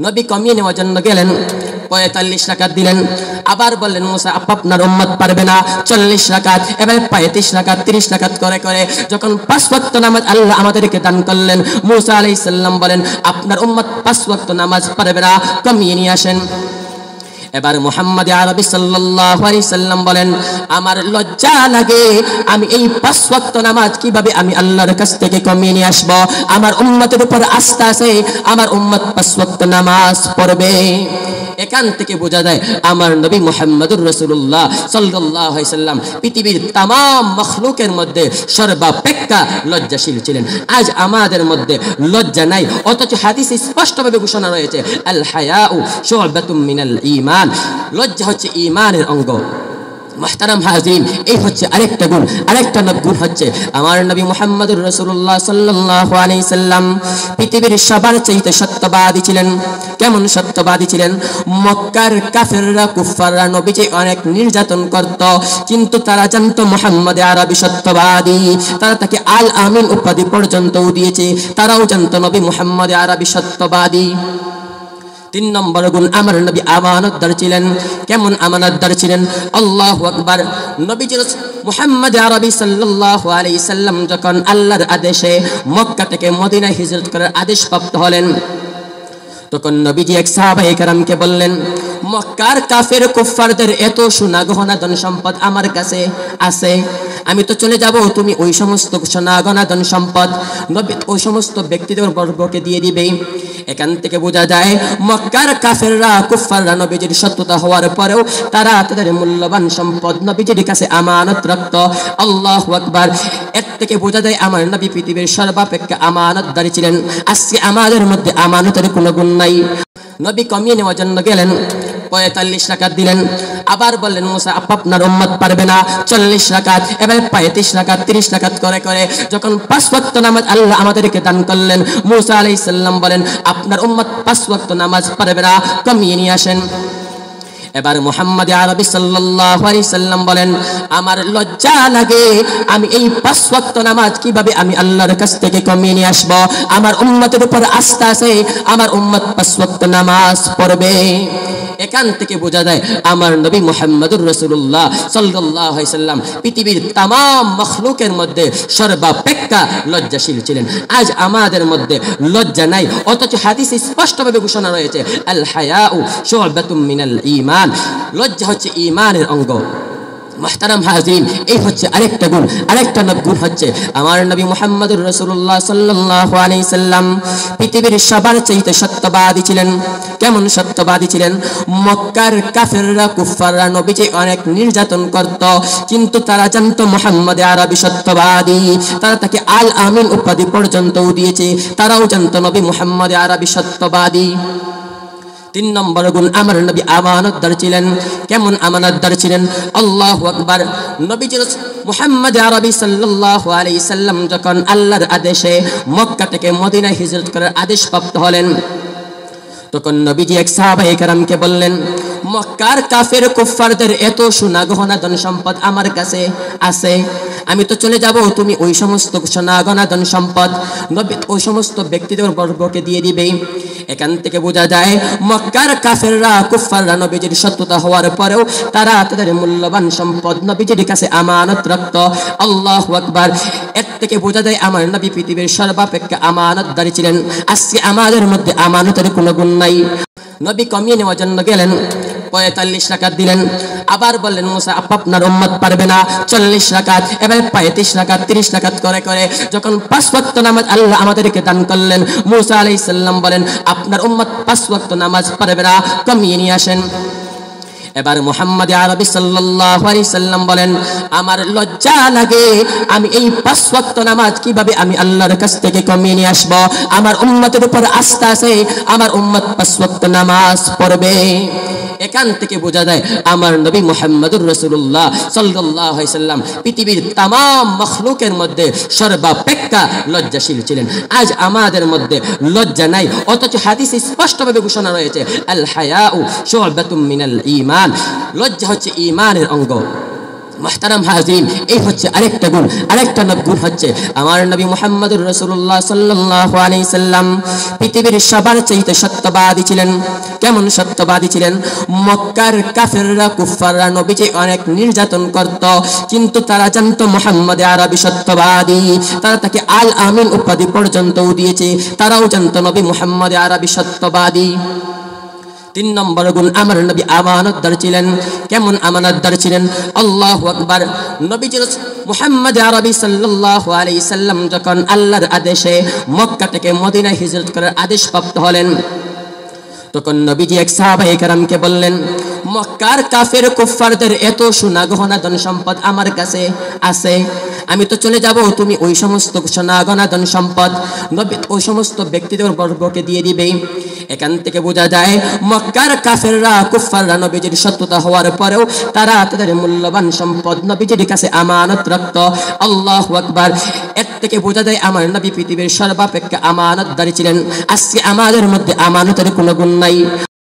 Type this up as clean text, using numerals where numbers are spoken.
নবী কমিয়ে নেওয়ার জন্য গেলেন, 45 রাকাত দিলেন। আবার বললেন মুসা আপনার উম্মত পারবে না, 40 রাকাত, এবার 35 রাকাত, 30 রাকাত করে করে যখন 5 ওয়াক্ত নামাজ আল্লাহ আমাদেরকে দান করলেন, মুসা আলাইহিস সালাম বলেন আপনার উম্মত 5 ওয়াক্ত নামাজ পারবে না, কমিয়ে নিয়ে আসেন। এবার মুহাম্মদ আরবি সাল্লাল্লাহু আলাইহি সাল্লাম বলেন আমার লজ্জা লাগে, আমি এই 5 ওয়াক্ত নামাজ কিভাবে আমি আল্লাহর কাছ থেকে কমিয়ে নিয়ে আসব? আমার উম্মতের উপর আস্থা আছে, আমার উম্মত 5 ওয়াক্ত নামাজ পড়বে। এখান থেকে বোঝা যায় আমার নবী মুহাম্মদুর রাসূলুল্লাহ সাল্লাল্লাহু আলাইহি সাল্লাম পৃথিবীর तमाम মাখলুকের মধ্যে সর্বাপেক্ষা লজ্জাশীল ছিলেন। আজ আমাদের মধ্যে লজ্জা নাই, অথচ হাদিসে স্পষ্টভাবে ঘোষণা রয়েছে আল হায়াউ শু'বাতুম মিনাল ঈমান, লজ্জা হচ্ছে ঈমানের অঙ্গ। মুহতারাম হাজিরিন, এই হচ্ছে আরেকটা গুণ। আরেকটা গুণ হচ্ছে আমার নবী মুহাম্মদুর রাসূলুল্লাহ সাল্লাল্লাহু আলাইহি সাল্লাম পৃথিবীর সবার চাইতে সত্যবাদী ছিলেন। কেমন সত্যবাদী ছিলেন? মক্কার কাফেররা কুফাররা নবীকে অনেক নির্যাতন করত, কিন্তু তারা জানতো মুহাম্মদ আরবি সত্যবাদী, তারা তাকে আল আমিন উপাধি পর্যন্ত দিয়েছে। তারাও জানতো নবী মুহাম্মদ আরবি সত্যবাদী। 3 নম্বর গুণ, আমার নবী আমানতদার ছিলেন। কেমন আমানতদার ছিলেন? আল্লাহু আকবার। নবীজি মুহাম্মদ আরবি সাল্লাল্লাহু আলাইহি সাল্লাম যখন আল্লাহর আদেশে মক্কা থেকে মদিনায় হিজরত করার আদেশ প্রাপ্ত হলেন, তখন নবীজি এক সাহাবায়ে কেরামকে বললেন মক্কার কাফের কুফফারদের এত সোনা গহনা ধন সম্পদ আমার কাছে আছে, আমি তো চলে যাব, তুমি ওই সমস্ত সোনা গহনা ধন সম্পদ নবী ওই সমস্ত ব্যক্তিদের বর্গকে দিয়ে দিবে। এখান থেকে বোঝা যায় মক্কার কাফেররা কুফফাররা নবীজির শত্রুতা হওয়ার পরেও তারা তাদের মূল্যবান সম্পদ নবীজির কাছে আমানত রাখত। আল্লাহু আকবার। এর থেকে বোঝা যায় আমার নবী পৃথিবীর সর্বাপেক্ষা আমানতদার ছিলেন। আজকে আমাদের মধ্যে আমানতের কোনো গুণ নাই। নবী কমিয়ে নেওয়ার জন্য গেলেন, 45 রাকাত দিলেন। আবার বললেন মুসা আপনার উম্মত পারবে না, 40 রাকাত, এবার 35 রাকাত, 30 রাকাত করে করে যখন 5 ওয়াক্ত নামাজ আল্লাহ আমাদেরকে দান করলেন, মুসা আলাইহিস সালাম বলেন আপনার উম্মত 5 ওয়াক্ত নামাজ পারবে না, কমিয়ে নিয়ে আসেন। এবার মুহাম্মদ আরবি সাল্লাল্লাহু আলাইহি সাল্লাম বলেন আমার লজ্জা লাগে, আমি এই 5 ওয়াক্ত নামাজ কিভাবে আমি আল্লাহর কাছ থেকে কমিয়ে নিয়ে আসব? আমার উম্মতের উপর আস্থা আছে, আমার উম্মত 5 ওয়াক্ত নামাজ পড়বে। এখান থেকে বোঝা যায় আমার নবী মুহাম্মদুর রাসূলুল্লাহ সাল্লাল্লাহু আলাইহি সাল্লাম পৃথিবীর तमाम মাখলুকের মধ্যে সর্বাপেক্ষা লজ্জাশীল ছিলেন। আজ আমাদের মধ্যে লজ্জা নাই, অথচ হাদিসে স্পষ্টভাবে ঘোষণা রয়েছে আল হায়াউ শু'বাতুম মিনাল ঈমান, লজ্জা হচ্ছে ঈমানের অঙ্গ। মুহতারাম হাজিরিন, এই হচ্ছে আরেকটা গুণ। আরেকটা গুণ হচ্ছে আমার নবী মুহাম্মদুর রাসূলুল্লাহ সাল্লাল্লাহু আলাইহি সাল্লাম পৃথিবীর সবার চাইতে সত্যবাদী ছিলেন। কেমন সত্যবাদী ছিলেন? মক্কার কাফেররা কুফফাররা নবীকে অনেক নির্যাতন করত, কিন্তু তারা জানতো মুহাম্মদ আরবি সত্যবাদী, তারা তাকে আল আমিন উপাধি পর্যন্ত দিয়েছে। তারাও জানতো নবী মুহাম্মদ আরবি সত্যবাদী। 3 নম্বর গুণ, আমার নবী আমানতদার ছিলেন। কেমন আমানতদার ছিলেন? আল্লাহু আকবার। নবীজি মুহাম্মদ আরবি সাল্লাল্লাহু আলাইহি সাল্লাম যখন আল্লাহর আদেশে মক্কা থেকে মদিনায় হিজরত করার আদেশ প্রাপ্ত হলেন, তখন নবীজি এক সাহাবায়ে কেরামকে বললেন মক্কার কাফের কুফফারদের এত সোনা গহনা ধন সম্পদ আমার কাছে আছে, আমি তো চলে যাব, তুমি ওই সমস্ত সোনা গহনা ধন সম্পদ নবী ওই সমস্ত ব্যক্তিদের বর্গকে দিয়ে দিবে। এখান থেকে বোঝা যায় মক্কার কাফেররা কুফফাররা নবীজির শত্রুতা হওয়ার পরেও তারা তাদের মূল্যবান সম্পদ নবীজির কাছে আমানত রাখত। আল্লাহু আকবার। এর থেকে বোঝা যায় আমার নবী পৃথিবীর সর্বাপেক্ষা আমানতদার ছিলেন। আজকে আমাদের মধ্যে আমানতের কোনো গুণ নাই। নবী কমিয়ে নেওয়ার জন্য গেলেন, 45 রাকাত দিলেন। আবার বললেন মুসা আপনার উম্মত পারবে না, 40 রাকাত, এবার 35 রাকাত, 30 রাকাত করে করে যখন 5 ওয়াক্ত নামাজ আল্লাহ আমাদেরকে দান করলেন, মুসা আলাইহিস সালাম বলেন আপনার উম্মত 5 ওয়াক্ত নামাজ পারবে না, কমিয়ে নিয়ে আসেন। এবার মুহাম্মদ আরবি সাল্লাল্লাহু আলাইহি সাল্লাম বলেন আমার লজ্জা লাগে, আমি এই 5 ওয়াক্ত নামাজ কিভাবে আমি আল্লাহর কাছ থেকে কমিয়ে নিয়ে আসব? আমার উম্মতের উপর আস্থা আছে, আমার উম্মত 5 ওয়াক্ত নামাজ পড়বে। এখান থেকে বোঝা যায় আমার নবী মুহাম্মদুর রাসূলুল্লাহ সাল্লাল্লাহু আলাইহি সাল্লাম পৃথিবীর तमाम মাখলুকের মধ্যে সর্বাপেক্ষা লজ্জাশীল ছিলেন। আজ আমাদের মধ্যে লজ্জা নাই, অথচ হাদিসে স্পষ্টভাবে ঘোষণা রয়েছে আল হায়াউ শু'বাতুম মিনাল ঈমান, লজ্জা হচ্ছে ঈমানের অঙ্গ। মুহতারাম হাজিরিন, এই হচ্ছে আরেকটা গুণ। আরেকটা গুণ হচ্ছে আমার নবী মুহাম্মদুর রাসূলুল্লাহ সাল্লাল্লাহু আলাইহি সাল্লাম পৃথিবীর সবার চাইতে সত্যবাদী ছিলেন। কেমন সত্যবাদী ছিলেন? মক্কার কাফেররা কুফফাররা নবীকে অনেক নির্যাতন করত, কিন্তু তারা জানতো মুহাম্মদ আরবি সত্যবাদী। তারা তাকে আল আমিন উপাধি পর্যন্তও দিয়েছে। তারাও জানতো নবী মুহাম্মদ আরবি সত্যবাদী। 3 নম্বর গুণ, আমার নবী আমানতদার ছিলেন। কেমন আমানতদার ছিলেন? আল্লাহু আকবার। নবীজি মুহাম্মদ আরবি সাল্লাল্লাহু আলাইহি সাল্লাম যখন আল্লাহর আদেশে মক্কা থেকে মদিনায় হিজরত করার আদেশ প্রাপ্ত হলেন, তখন নবীজি এক সাহাবায়ে কেরামকে বললেন, মক্কার কাফের কুফফারদের এত সোনা গহনা ধন সম্পদ আমার কাছে আছে, আমি তো চলে যাব, তুমি ওই সমস্ত সোনা গহনা ধন সম্পদ নবী ওই সমস্ত ব্যক্তিদের বর্গকে দিয়ে দিবে। এখান থেকে বোঝা যায় মক্কার কাফেররা কুফফাররা নবীজির সত্যতা হওয়ার পরেও তারা তাদের মূল্যবান সম্পদ নবীজির কাছে আমানত রাখত। আল্লাহু আকবার। এর থেকে বোঝা যায় আমার নবী পৃথিবীর সর্বাপেক্ষা আমানতদার ছিলেন। আজকে আমাদের মধ্যে আমানতের কোনো গুণ নাই।